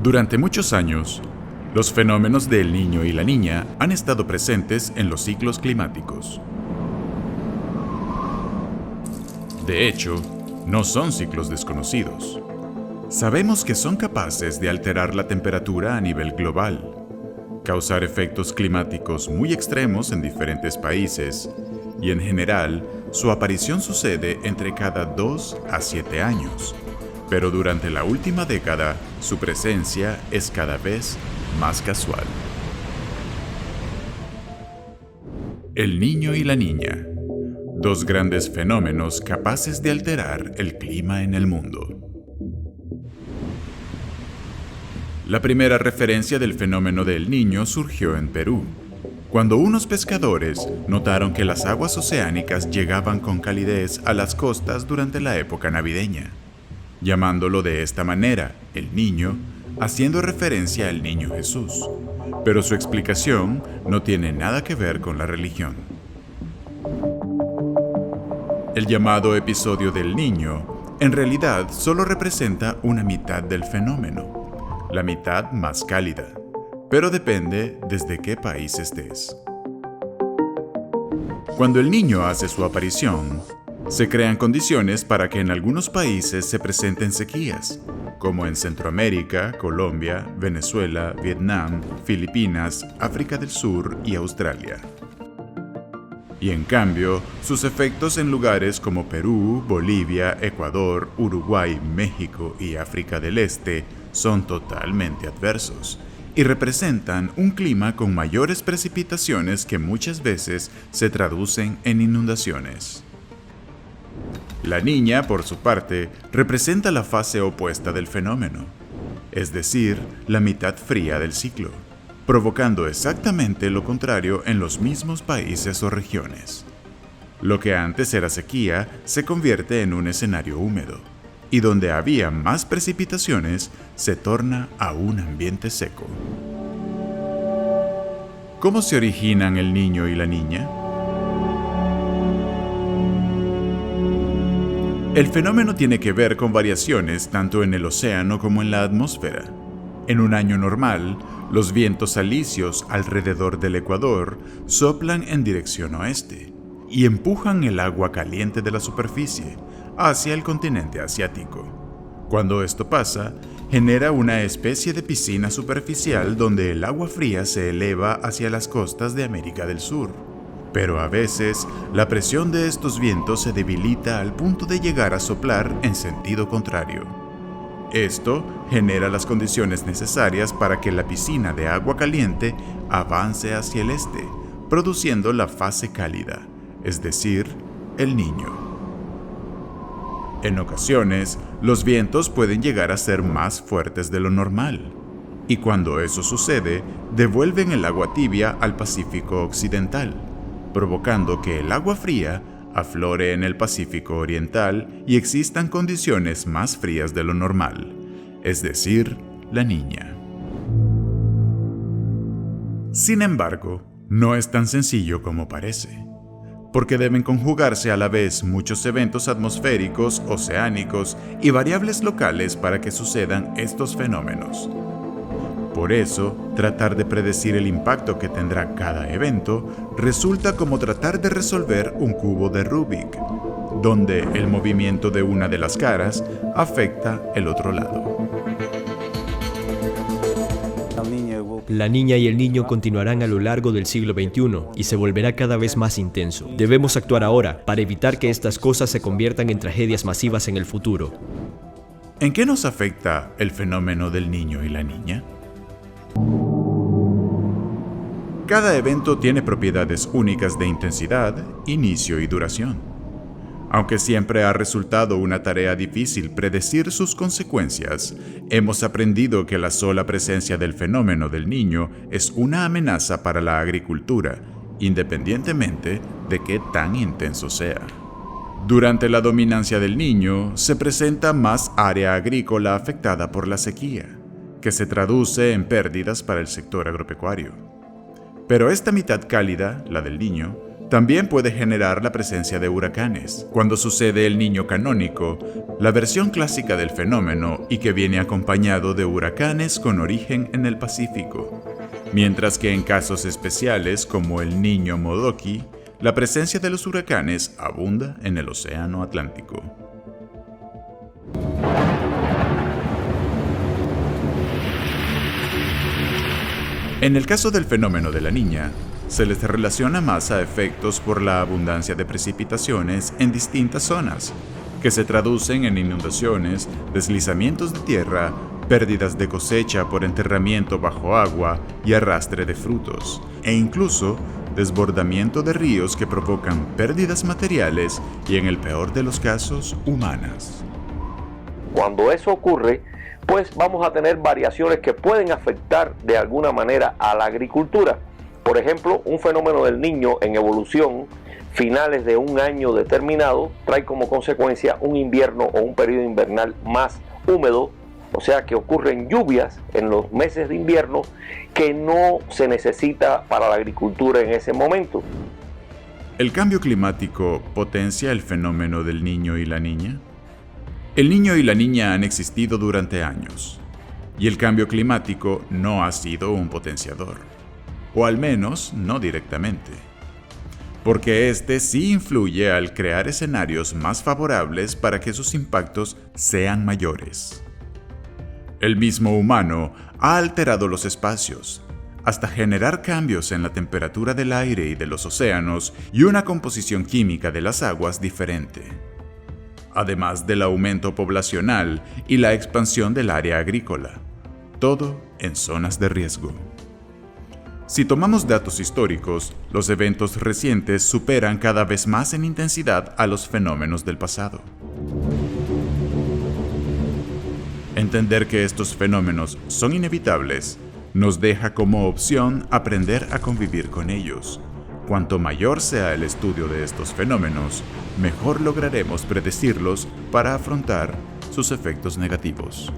Durante muchos años, los fenómenos del Niño y la Niña han estado presentes en los ciclos climáticos. De hecho, no son ciclos desconocidos. Sabemos que son capaces de alterar la temperatura a nivel global, causar efectos climáticos muy extremos en diferentes países, y en general, su aparición sucede entre cada 2 a 7 años. Pero durante la última década, su presencia es cada vez más casual. El Niño y la Niña, dos grandes fenómenos capaces de alterar el clima en el mundo. La primera referencia del fenómeno del Niño surgió en Perú, cuando unos pescadores notaron que las aguas oceánicas llegaban con calidez a las costas durante la época navideña, llamándolo de esta manera, el Niño, haciendo referencia al Niño Jesús, pero su explicación no tiene nada que ver con la religión. El llamado episodio del Niño, en realidad solo representa una mitad del fenómeno, la mitad más cálida, pero depende desde qué país estés. Cuando el Niño hace su aparición, se crean condiciones para que en algunos países se presenten sequías, como en Centroamérica, Colombia, Venezuela, Vietnam, Filipinas, África del Sur y Australia. Y en cambio, sus efectos en lugares como Perú, Bolivia, Ecuador, Uruguay, México y África del Este son totalmente adversos y representan un clima con mayores precipitaciones que muchas veces se traducen en inundaciones. La Niña, por su parte, representa la fase opuesta del fenómeno, es decir, la mitad fría del ciclo, provocando exactamente lo contrario en los mismos países o regiones. Lo que antes era sequía se convierte en un escenario húmedo, y donde había más precipitaciones se torna a un ambiente seco. ¿Cómo se originan el Niño y la Niña? El fenómeno tiene que ver con variaciones tanto en el océano como en la atmósfera. En un año normal, los vientos alisios alrededor del Ecuador soplan en dirección oeste y empujan el agua caliente de la superficie hacia el continente asiático. Cuando esto pasa, genera una especie de piscina superficial donde el agua fría se eleva hacia las costas de América del Sur. Pero a veces, la presión de estos vientos se debilita al punto de llegar a soplar en sentido contrario. Esto genera las condiciones necesarias para que la piscina de agua caliente avance hacia el este, produciendo la fase cálida, es decir, el Niño. En ocasiones, los vientos pueden llegar a ser más fuertes de lo normal, y cuando eso sucede, devuelven el agua tibia al Pacífico Occidental, provocando que el agua fría aflore en el Pacífico Oriental y existan condiciones más frías de lo normal, es decir, la Niña. Sin embargo, no es tan sencillo como parece, porque deben conjugarse a la vez muchos eventos atmosféricos, oceánicos y variables locales para que sucedan estos fenómenos. Por eso, tratar de predecir el impacto que tendrá cada evento resulta como tratar de resolver un cubo de Rubik, donde el movimiento de una de las caras afecta el otro lado. La Niña y el Niño continuarán a lo largo del siglo XXI y se volverá cada vez más intenso. Debemos actuar ahora para evitar que estas cosas se conviertan en tragedias masivas en el futuro. ¿En qué nos afecta el fenómeno del Niño y la Niña? Cada evento tiene propiedades únicas de intensidad, inicio y duración. Aunque siempre ha resultado una tarea difícil predecir sus consecuencias, hemos aprendido que la sola presencia del fenómeno del Niño es una amenaza para la agricultura, independientemente de qué tan intenso sea. Durante la dominancia del Niño, se presenta más área agrícola afectada por la sequía, que se traduce en pérdidas para el sector agropecuario. Pero esta mitad cálida, la del Niño, También puede generar la presencia de huracanes, cuando sucede el Niño canónico, la versión clásica del fenómeno y que viene acompañado de huracanes con origen en el Pacífico. Mientras que en casos especiales como el Niño Modoki, la presencia de los huracanes abunda en el Océano Atlántico. En el caso del fenómeno de la Niña, se les relaciona más a efectos por la abundancia de precipitaciones en distintas zonas, que se traducen en inundaciones, deslizamientos de tierra, pérdidas de cosecha por enterramiento bajo agua y arrastre de frutos, e incluso desbordamiento de ríos que provocan pérdidas materiales y, en el peor de los casos, humanas. Cuando eso ocurre, pues vamos a tener variaciones que pueden afectar de alguna manera a la agricultura. Por ejemplo, un fenómeno del Niño en evolución, finales de un año determinado, trae como consecuencia un invierno o un periodo invernal más húmedo, o sea que ocurren lluvias en los meses de invierno que no se necesita para la agricultura en ese momento. ¿El cambio climático potencia el fenómeno del Niño y la Niña? El Niño y la Niña han existido durante años, y el cambio climático no ha sido un potenciador, o al menos no directamente, porque este sí influye al crear escenarios más favorables para que sus impactos sean mayores. El mismo humano ha alterado los espacios, hasta generar cambios en la temperatura del aire y de los océanos y una composición química de las aguas diferente, además del aumento poblacional y la expansión del área agrícola, todo en zonas de riesgo. Si tomamos datos históricos, los eventos recientes superan cada vez más en intensidad a los fenómenos del pasado. Entender que estos fenómenos son inevitables nos deja como opción aprender a convivir con ellos. Cuanto mayor sea el estudio de estos fenómenos, mejor lograremos predecirlos para afrontar sus efectos negativos.